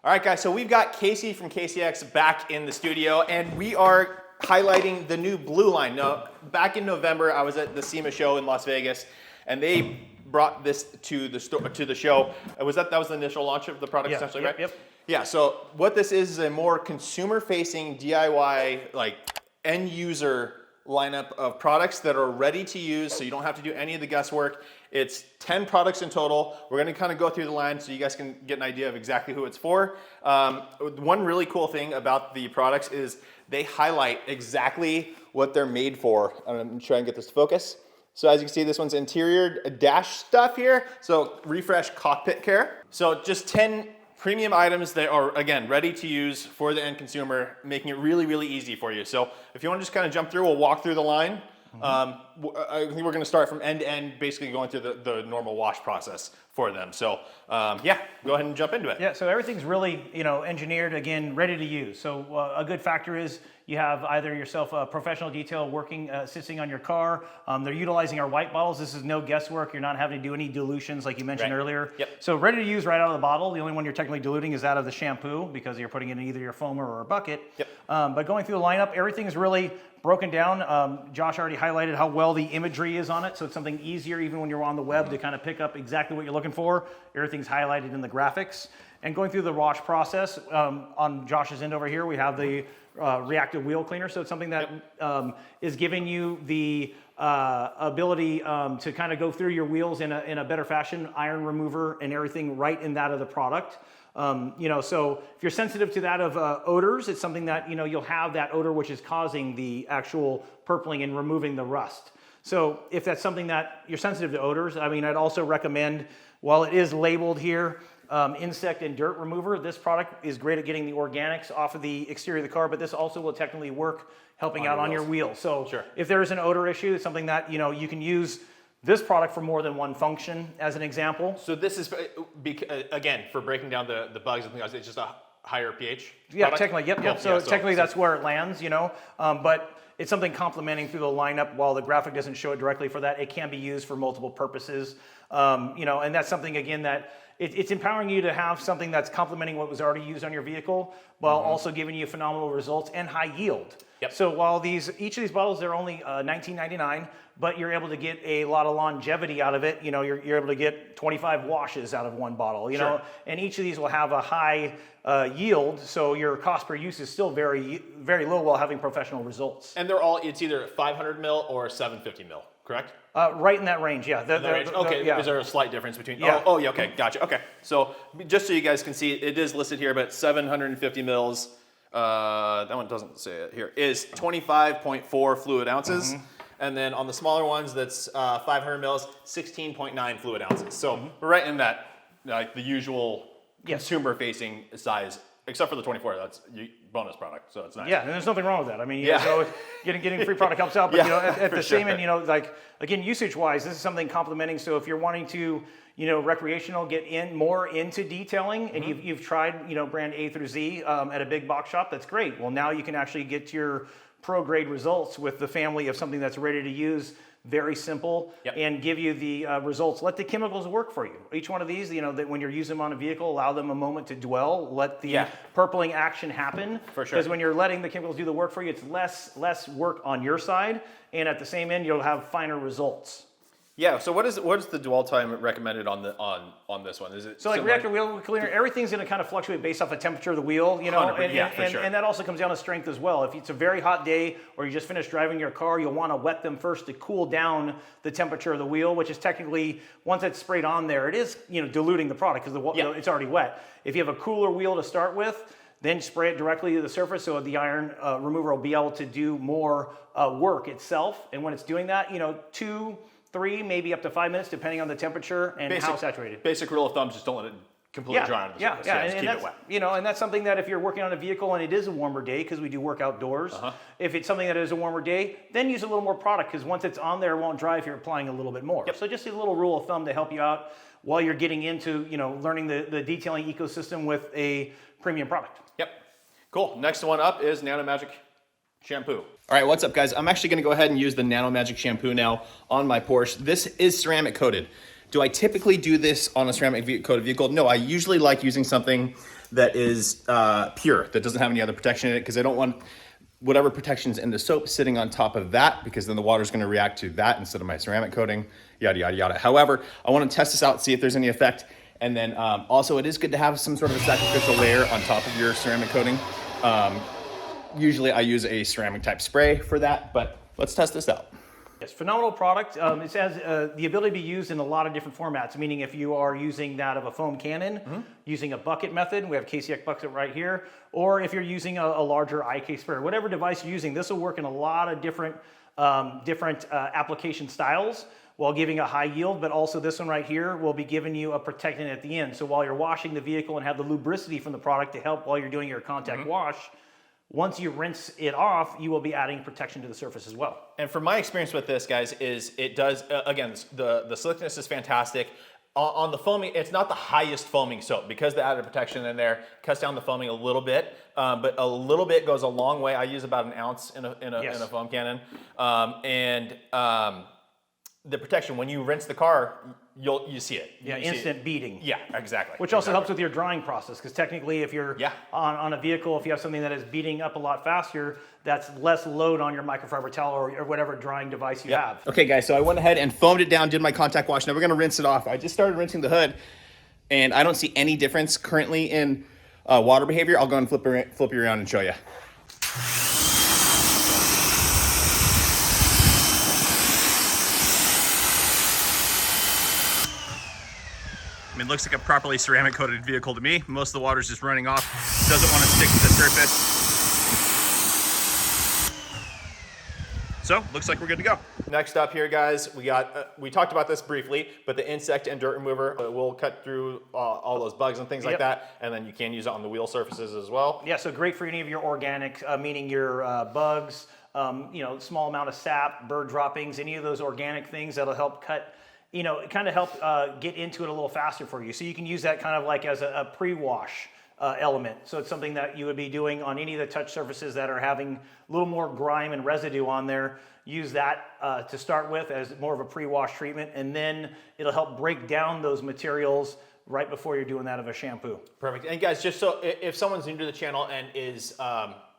All right, guys, so we've got Casey from KCX back in the studio, and we are highlighting the new blue line. Now, back in November, I was at the SEMA show in Las Vegas, and they brought this to the show. That was the initial launch of the product, essentially, right? Yep. Yeah. So what this is a more consumer-facing DIY, like end-user lineup of products that are ready to use, so you don't have to do any of the guesswork. It's 10 products in total. We're going to kind of go through the line so you guys can get an idea of exactly who it's for. One really cool thing about the products is they highlight exactly what they're made for. I'm going to try and get this to focus. So as you can see, this one's interior dash stuff here. So refresh cockpit care. So just 10 premium items that are, again, ready to use for the end consumer, making it really, really easy for you. So if you want to just kind of jump through, we'll walk through the line. I think we're going to start from end to end, basically going through the normal wash process for them. So yeah, go ahead and jump into it. Yeah, so everything's really, engineered, again, ready to use. So a good factor is you have either yourself a professional detail working, assisting on your car. They're utilizing our white bottles. This is no guesswork. You're not having to do any dilutions like you mentioned earlier. Yep. So ready to use right out of the bottle. The only one you're technically diluting is out of the shampoo because you're putting it in either your foamer or a bucket. Yep. But going through the lineup, everything's really broken down. Josh already highlighted how well the imagery is on it, so it's something easier even when you're on the web to kind of pick up exactly what you're looking for. Everything's highlighted in the graphics. And going through the wash process, on Josh's end over here, we have the reactive wheel cleaner. So it's something that is giving you the ability to kind of go through your wheels in a better fashion, iron remover and everything right in that of the product. So if you're sensitive to that of odors, it's something that, you'll have that odor which is causing the actual purpling and removing the rust. So if that's something that you're sensitive to odors, I'd also recommend, while it is labeled here, insect and dirt remover, this product is great at getting the organics off of the exterior of the car, but this also will technically work helping out on your wheels. So if there is an odor issue, it's something that, you can use this product for more than one function, as an example. So this is, again, for breaking down the bugs and things like that, it's just a higher pH Yeah, product? technically, yep. So technically that's where it lands, but it's something complementing through the lineup. While the graphic doesn't show it directly for that, it can be used for multiple purposes. And that's something, again, that it's empowering you to have something that's complementing what was already used on your vehicle, while also giving you phenomenal results and high yield. Yep. So while each of these bottles, they're only $19.99, but you're able to get a lot of longevity out of it. You're able to get 25 washes out of one bottle, and each of these will have a high yield, so your cost per use is still very, very low while having professional results. And it's either 500 mil or 750 mil, correct? Right in that range, yeah. Okay, is there a slight difference between? Yeah. Oh, yeah, okay, gotcha. Okay, so just so you guys can see, it is listed here, but 750 mils, that one doesn't say it here, is 25.4 fluid ounces. And then on the smaller ones, that's 500 mils, 16.9 fluid ounces. So we're right in that, like the usual consumer-facing size, except for the 24. That's bonus product, so it's nice. Yeah, and there's nothing wrong with that. Getting free product helps out, but at the same end, again, usage-wise, this is something complementing. So if you're wanting to, recreational, get more into detailing, and you've tried, brand A through Z at a big box shop, that's great. Well, now you can actually get to your pro-grade results with the family of something that's ready to use, very simple, and give you the results. Let the chemicals work for you. Each one of these, that when you're using them on a vehicle, allow them a moment to dwell. Let the purpling action happen. For sure. Because when you're letting the chemicals do the work for you, it's less work on your side, and at the same end, you'll have finer results. Yeah. So what is the dwell time recommended on this one? Is it so like reactive wheel cleaner? Everything's going to kind of fluctuate based off the temperature of the wheel, and that also comes down to strength as well. If it's a very hot day or you just finished driving your car, you'll want to wet them first to cool down the temperature of the wheel, which is technically, once it's sprayed on there, it is diluting the product because it's already wet. If you have a cooler wheel to start with, then spray it directly to the surface so the iron remover will be able to do more work itself. And when it's doing that, 2, 3, maybe up to 5 minutes, depending on the temperature and how saturated. Basic rule of thumb, just don't let it completely dry on the surface. Just keep it wet. And that's something that if you're working on a vehicle and it is a warmer day, because we do work outdoors, if it's something that is a warmer day, then use a little more product, because once it's on there, it won't dry if you're applying a little bit more. So just a little rule of thumb to help you out while you're getting into, learning the detailing ecosystem with a premium product. Yep. Cool. Next one up is Nano Magic Shampoo. All right, what's up, guys? I'm actually going to go ahead and use the Nano Magic Shampoo now on my Porsche. This is ceramic coated. Do I typically do this on a ceramic coated vehicle? No, I usually like using something that is pure, that doesn't have any other protection in it, because I don't want whatever protection's in the soap sitting on top of that, because then the water's gonna react to that instead of my ceramic coating, yada, yada, yada. However, I wanna test this out, see if there's any effect. And then also it is good to have some sort of a sacrificial layer on top of your ceramic coating. Usually I use a ceramic type spray for that, but let's test this out. Yes, phenomenal product. It has the ability to be used in a lot of different formats, meaning if you are using that of a foam cannon, using a bucket method, we have Casey bucket right here, or if you're using a larger IK sprayer, whatever device you're using, this will work in a lot of different application styles while giving a high yield, but also this one right here will be giving you a protectant at the end. So while you're washing the vehicle and have the lubricity from the product to help while you're doing your contact wash, once you rinse it off, you will be adding protection to the surface as well. And from my experience with this, guys, is it does, again, the slickness is fantastic. On the foaming, it's not the highest foaming soap, because the added protection in there cuts down the foaming a little bit, but a little bit goes a long way. I use about an ounce in a foam cannon. The protection, when you rinse the car, you see it. Yeah, instant beating. Yeah, exactly. Which also helps with your drying process, because technically if you're on a vehicle, if you have something that is beating up a lot faster, that's less load on your microfiber towel or whatever drying device you have. Okay guys, so I went ahead and foamed it down, did my contact wash. Now we're gonna rinse it off. I just started rinsing the hood and I don't see any difference currently in water behavior. I'll go and flip you around and show you. I mean, it looks like a properly ceramic coated vehicle to me. Most of the water is just running off. Doesn't want to stick to the surface. So, looks like we're good to go. Next up here, guys, we talked about this briefly, but the insect and dirt remover will cut through all those bugs and things like that, and then you can use it on the wheel surfaces as well. Yeah, so great for any of your organics, meaning your bugs, small amount of sap, bird droppings, any of those organic things that'll help cut, kind of help get into it a little faster for you. So you can use that kind of like as a pre-wash element. So it's something that you would be doing on any of the touch surfaces that are having a little more grime and residue on there. Use that to start with as more of a pre-wash treatment, and then it'll help break down those materials right before you're doing that of a shampoo. Perfect. And guys, just so if someone's new to the channel and is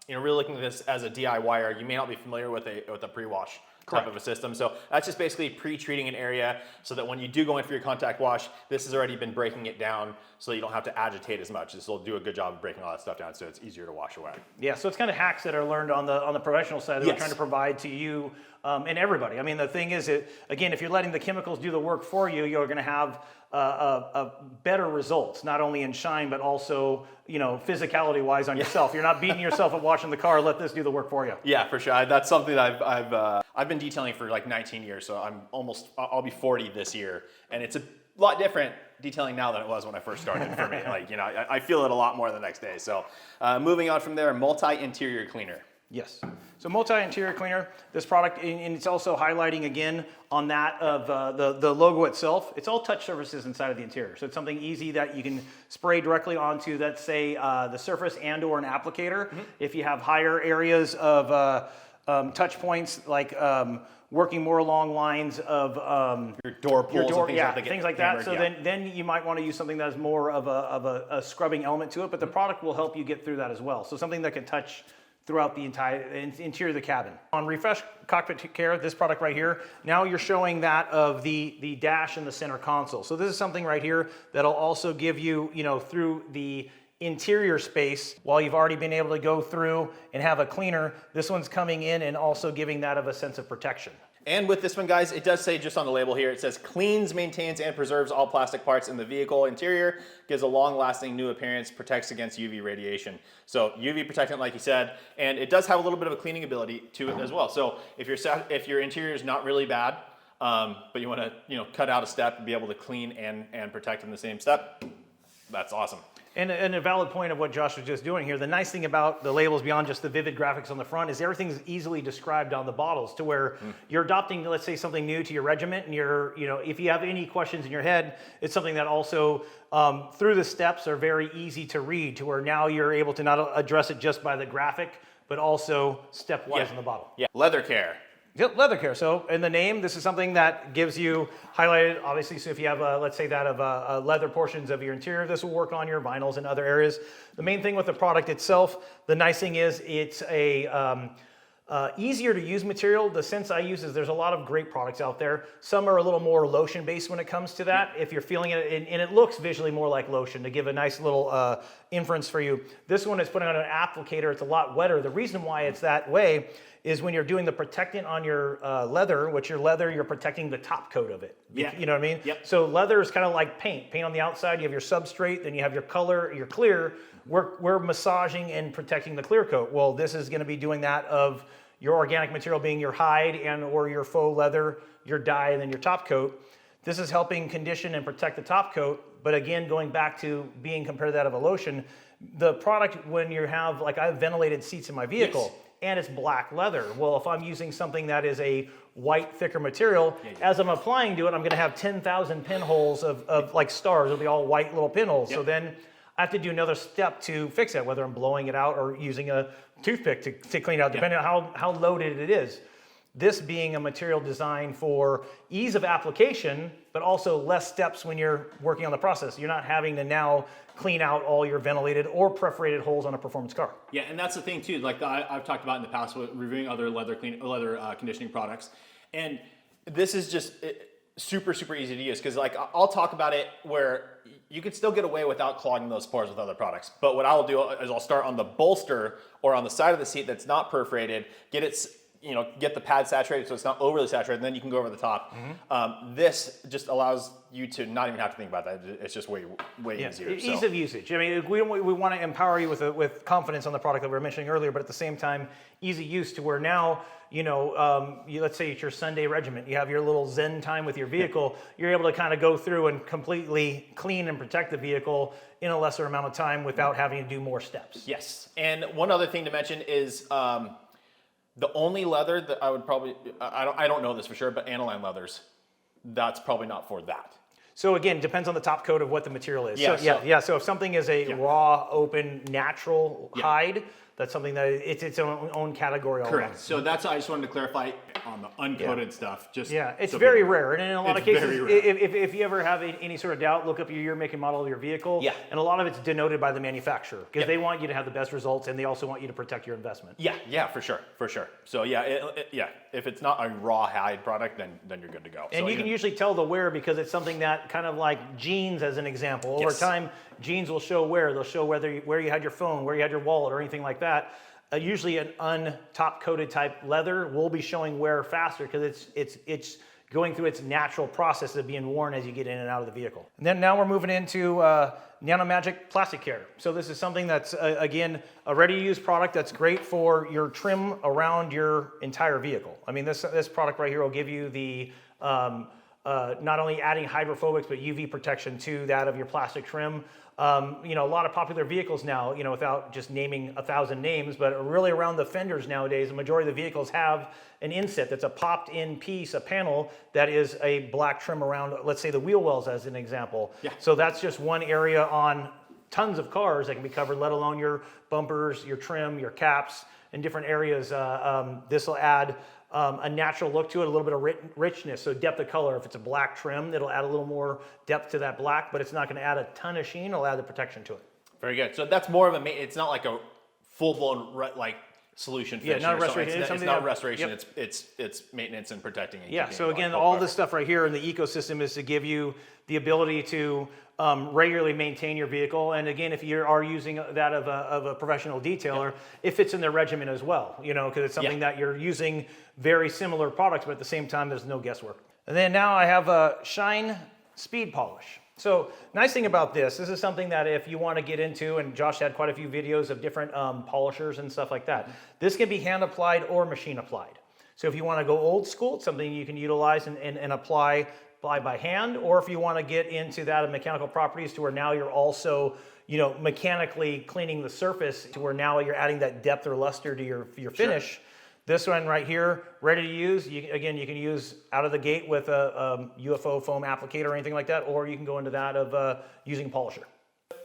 really looking at this as a DIYer, you may not be familiar with a pre-wash type of a system. So that's just basically pre-treating an area so that when you do go in for your contact wash, this has already been breaking it down so that you don't have to agitate as much. This will do a good job of breaking all that stuff down so it's easier to wash away. Yeah, so it's kind of hacks that are learned on the professional side that we're trying to provide to you and everybody. I mean, the thing is, again, if you're letting the chemicals do the work for you, you're going to have better results, not only in shine, but also, physicality-wise on yourself. You're not beating yourself up washing the car. Let this do the work for you. Yeah, for sure. That's something that I've been detailing for like 19 years, so I'll be 40 this year, and it's a lot different detailing now than it was when I first started for me. I feel it a lot more the next day. So moving on from there, multi-interior cleaner. Yes. So multi-interior cleaner, this product, and it's also highlighting again on that of the logo itself. It's all touch surfaces inside of the interior. So it's something easy that you can spray directly onto, let's say, the surface and or an applicator. If you have higher areas of touch points, like working more along lines of your door pulls and things like that. So then you might want to use something that has more of a scrubbing element to it, but the product will help you get through that as well. So something that can touch throughout the entire interior of the cabin. On Refresh Cockpit Care, this product right here, now you're showing that of the dash and the center console. So this is something right here that'll also give you, through the interior space, while you've already been able to go through and have a cleaner, this one's coming in and also giving that of a sense of protection. And with this one, guys, it does say just on the label here, it says cleans, maintains, and preserves all plastic parts in the vehicle interior, gives a long-lasting new appearance, protects against UV radiation. So UV protectant, like you said, and it does have a little bit of a cleaning ability to it as well. So if your interior is not really bad, but you want to cut out a step and be able to clean and protect in the same step, that's awesome. And a valid point of what Josh was just doing here, the nice thing about the labels beyond just the vivid graphics on the front is everything's easily described on the bottles to where you're adopting, let's say, something new to your regiment, and if you have any questions in your head, it's something that also through the steps are very easy to read to where now you're able to not address it just by the graphic, but also stepwise in the bottle. Yeah, leather care. Yep, leather care. So in the name, this is something that gives you highlighted, obviously, so if you have, let's say that of leather portions of your interior, this will work on your vinyls and other areas. The main thing with the product itself, the nice thing is it's a easier to use material. The sense I use is there's a lot of great products out there. Some are a little more lotion based when it comes to that. If you're feeling it, and it looks visually more like lotion to give a nice little inference for you. This one is putting on an applicator. It's a lot wetter. The reason why it's that way is when you're doing the protectant on your leather, which your leather, you're protecting the top coat of it. Yeah. You know what I mean? Yep. So leather is kind of like paint. Paint on the outside, you have your substrate, then you have your color, your clear. We're massaging and protecting the clear coat. Well, this is going to be doing that of your organic material being your hide and or your faux leather, your dye, and then your top coat. This is helping condition and protect the top coat. But again, going back to being compared to that of a lotion, the product when you have, like I have ventilated seats in my vehicle, yes, and it's black leather. Well, if I'm using something that is a white, thicker material, as I'm applying to it, I'm gonna have 10,000 pinholes of like stars. It'll be all white little pinholes. Yep. So then I have to do another step to fix it, whether I'm blowing it out or using a toothpick to clean it out, depending on how loaded it is. This being a material designed for ease of application, but also less steps when you're working on the process. You're not having to now clean out all your ventilated or perforated holes on a performance car. Yeah, and that's the thing too. Like I've talked about in the past with reviewing other leather conditioning products, and this is just super easy to use because like I'll talk about it where you can still get away without clogging those pores with other products. But what I'll do is I'll start on the bolster or on the side of the seat that's not perforated, get the pad saturated so it's not overly saturated, and then you can go over the top. Mm-hmm. This just allows you to not even have to think about that. It's just way easier. Ease of usage. I mean, we want to empower you with confidence on the product that we were mentioning earlier, but at the same time, easy use to where now, let's say it's your Sunday regiment. You have your little Zen time with your vehicle. You're able to kind of go through and completely clean and protect the vehicle in a lesser amount of time without having to do more steps. Yes. And one other thing to mention is the only leather that I would probably, I don't know this for sure, but aniline leathers, that's probably not for that. So again, depends on the top coat of what the material is. Yeah, So if something is a raw, open, natural hide, that's something that it's its own category already. Correct. So that's I just wanted to clarify on the uncoated stuff. It's very rare, and in a lot of cases, if you ever have any sort of doubt, look up your year, make, and model of your vehicle. Yeah. And a lot of it's denoted by the manufacturer because they want you to have the best results, and they also want you to protect your investment. Yeah, for sure. So if it's not a raw hide product, then you're good to go. And so you can usually tell the wear because it's something that kind of like jeans, as an example. Over time, jeans will show wear. They'll show where you had your phone, where you had your wallet, or anything like that. Usually an untop coated type leather will be showing wear faster because it's going through its natural process of being worn as you get in and out of the vehicle. And then now we're moving into Nano Magic Plastic Care. So this is something that's, again, a ready-to-use product that's great for your trim around your entire vehicle. I mean, this product right here will give you the not only adding hydrophobics, but UV protection to that of your plastic trim. A lot of popular vehicles now, without just naming 1,000 names, but really around the fenders nowadays, the majority of the vehicles have an inset that's a popped-in piece, a panel that is a black trim around, let's say the wheel wells as an example. Yeah. So that's just one area on tons of cars that can be covered, let alone your bumpers, your trim, your caps, and different areas. This will add a natural look to it, a little bit of richness, so depth of color. If it's a black trim, it'll add a little more depth to that black, but it's not going to add a ton of sheen. It'll add the protection to it. Very good. So that's more of it's not like a full-blown solution finish. Yeah, not restoration. It's not restoration. Yep. It's maintenance and protecting. And so again, all this stuff right here in the ecosystem is to give you the ability to regularly maintain your vehicle. And again, if you are using that of a professional detailer, it fits in their regimen as well, because it's something that you're using very similar products, but at the same time, there's no guesswork. And then now I have a Shine Speed Polish. So nice thing about this is something that if you want to get into, and Josh had quite a few videos of different polishers and stuff like that. This can be hand applied or machine applied. So if you want to go old school, it's something you can utilize and apply by hand, or if you want to get into that of mechanical properties to where now you're also mechanically cleaning the surface to where now you're adding that depth or luster to your finish. Sure. This one right here, ready to use. You can use out of the gate with a UFO foam applicator or anything like that, or you can go into that of using polisher.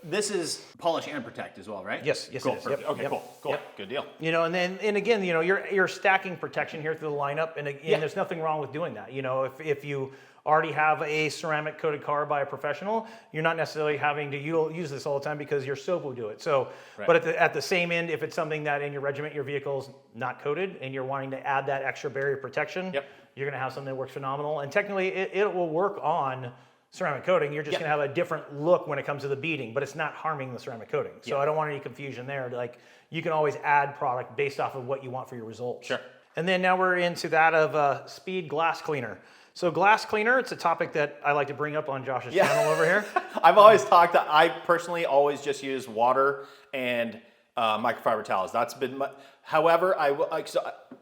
This is polish and protect as well, right? Yes, Cool, it is. perfect. Yep, Okay, yep. cool. Yep. Good deal. And again, you're stacking protection here through the lineup, and there's nothing wrong with doing that. If you already have a ceramic coated car by a professional, you're not necessarily having to use this all the time because your soap will do it. So, but at the same end, if it's something that in your regiment your vehicle's not coated and you're wanting to add that extra barrier protection, you're going to have something that works phenomenal. And technically, it will work on ceramic coating. You're just going to have a different look when it comes to the beading, but it's not harming the ceramic coating. So I don't want any confusion there. Like, you can always add product based off of what you want for your results. Sure. And then now we're into that of speed glass cleaner. So glass cleaner, it's a topic that I like to bring up on Josh's channel over here. I've always talked that I personally always just use water and microfiber towels. That's been however,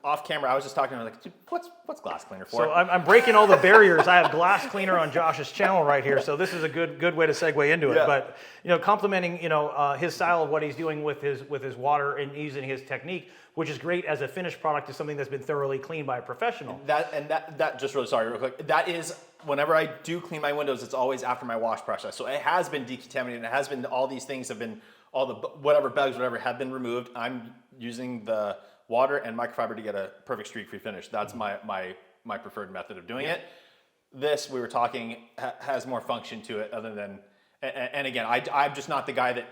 off camera, I was just talking to him like, dude, what's glass cleaner for? So I'm breaking all the barriers. I have glass cleaner on Josh's channel right here, so this is a good way to segue into it. But complimenting his style of what he's doing with his water and using his technique, which is great as a finished product, is something that's been thoroughly cleaned by a professional. That just really, sorry, real quick. That is, whenever I do clean my windows, it's always after my wash process. So it has been decontaminated. It has been, all these things have been, all the whatever bugs, whatever have been removed. I'm using the water and microfiber to get a perfect streak-free finish. That's my preferred method of doing it. This, we were talking, has more function to it other than, and again, I'm just not the guy that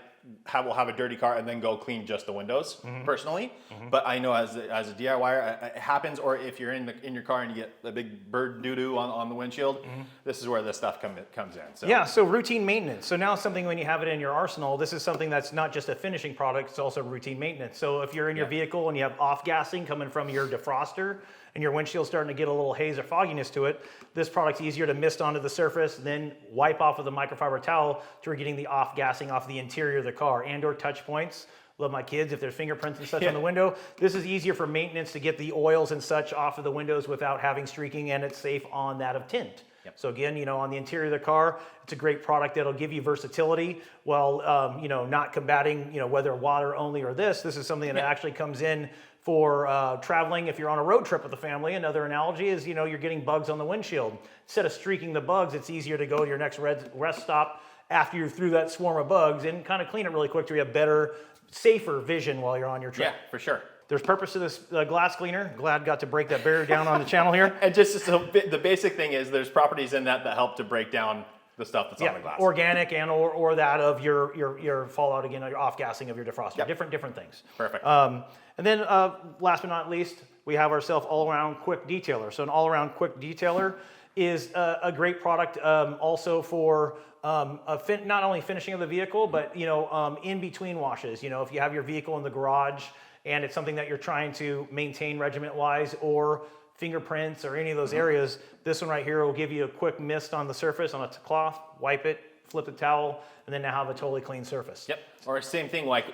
will have a dirty car and then go clean just the windows personally. But I know as a DIYer, it happens. Or if you're in your car and you get a big bird doo-doo on the windshield, this is where this stuff comes in. So. So routine maintenance. So now something, when you have it in your arsenal, this is something that's not just a finishing product, it's also routine maintenance. So if you're in your vehicle and you have off-gassing coming from your defroster and your windshield's starting to get a little haze or fogginess to it, this product's easier to mist onto the surface, then wipe off with a microfiber towel to getting the off-gassing off the interior of the car, and or touch points. Love my kids, if there's fingerprints and such on the window, this is easier for maintenance to get the oils and such off of the windows without having streaking, and it's safe on that of tint. So again, on the interior of the car, it's a great product that'll give you versatility while, not combating, whether water only or this. This is something that actually comes in for traveling. If you're on a road trip with the family, another analogy is, you're getting bugs on the windshield. Instead of streaking the bugs, it's easier to go to your next rest stop after you're through that swarm of bugs and kind of clean it really quick to have better, safer vision while you're on your trip. Yeah, for sure. There's purpose to this glass cleaner. Glad got to break that barrier down on the channel here. And just so the basic thing is there's properties in that help to break down the stuff that's on the glass. Organic and or that of your fallout, again, your off-gassing of your defroster. Different things. Perfect. And then last but not least, we have ourselves all-around quick detailer. So an all-around quick detailer is a great product also for not only finishing of the vehicle, but in between washes. If you have your vehicle in the garage and it's something that you're trying to maintain regiment-wise, or fingerprints or any of those areas, this one right here will give you a quick mist on the surface on a cloth, wipe it, flip the towel, and then now have a totally clean surface. Yep. Or same thing, like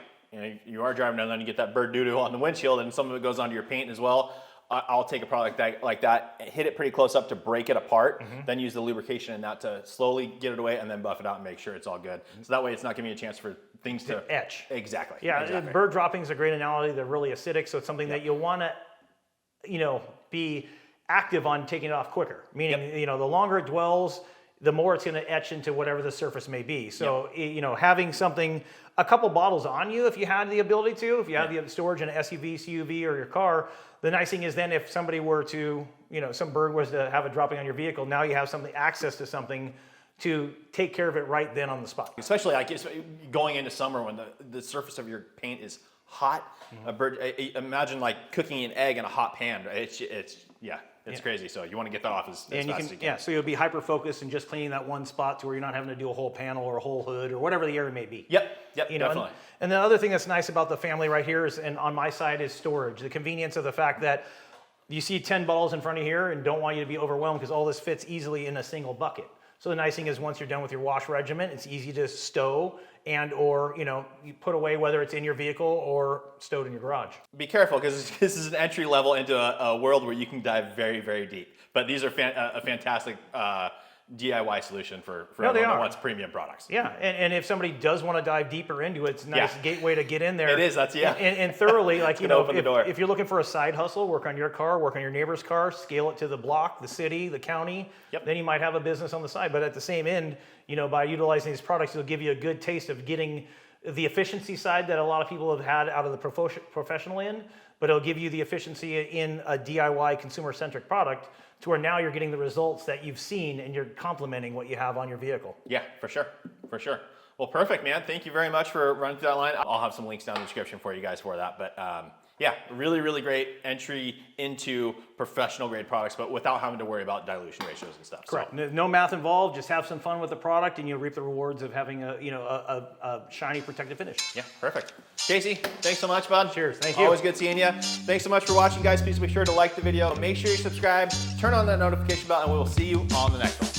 you are driving down and you get that bird doo-doo on the windshield and some of it goes onto your paint as well. I'll take a product like that, hit it pretty close up to break it apart, then use the lubrication in that to slowly get it away and then buff it out and make sure it's all good. So that way it's not giving you a chance for things to etch. Exactly. Yeah, exactly. Bird droppings are a great analogy. They're really acidic, so it's something that you'll want to, be active on taking it off quicker. Meaning, the longer it dwells, the more it's going to etch into whatever the surface may be. So, having something, a couple bottles on you, if you had the ability to, if you have the storage in an SUV, CUV, or your car, the nice thing is then if somebody were to, some bird was to have a dropping on your vehicle, now you have access to something to take care of it right then on the spot. Especially like going into summer when the surface of your paint is hot. A bird, imagine like cooking an egg in a hot pan. It's crazy. So you want to get that off as fast as you can. Yeah, so you'll be hyper focused and just cleaning that one spot to where you're not having to do a whole panel or a whole hood or whatever the area may be. Yep, definitely. And the other thing that's nice about the family right here is, and on my side, is storage. The convenience of the fact that you see 10 bottles in front of here and don't want you to be overwhelmed because all this fits easily in a single bucket. So the nice thing is once you're done with your wash regimen, it's easy to stow and or you put away, whether it's in your vehicle or stowed in your garage. Be careful because this is an entry level into a world where you can dive very, very deep. But these are a fantastic DIY solution for No, they everyone that are. wants premium products. Yeah, and if somebody does want to dive deeper into it, it's a nice gateway to get in there. It is, that's, yeah. And thoroughly, like, you know, open the door. if you're looking for a side hustle, work on your car, work on your neighbor's car, scale it to the block, the city, the county, then you might have a business on the side. But at the same end, you know, by utilizing these products, it'll give you a good taste of getting the efficiency side that a lot of people have had out of the professional end, but it'll give you the efficiency in a DIY consumer-centric product to where now you're getting the results that you've seen and you're complementing what you have on your vehicle. Yeah, for sure, for sure. Well, perfect, man. Thank you very much for running through that line. I'll have some links down in the description for you guys for that. But yeah, really, really great entry into professional grade products, but without having to worry about dilution ratios and stuff. Correct. So, No math involved. Just have some fun with the product, and you'll reap the rewards of having a shiny, protective finish. yeah, perfect. Casey, thanks so much, bud. Cheers. Thank you. Always good seeing you. Thanks so much for watching, guys. Please make sure to like the video. Make sure you subscribe, turn on that notification bell, and we will see you on the next one.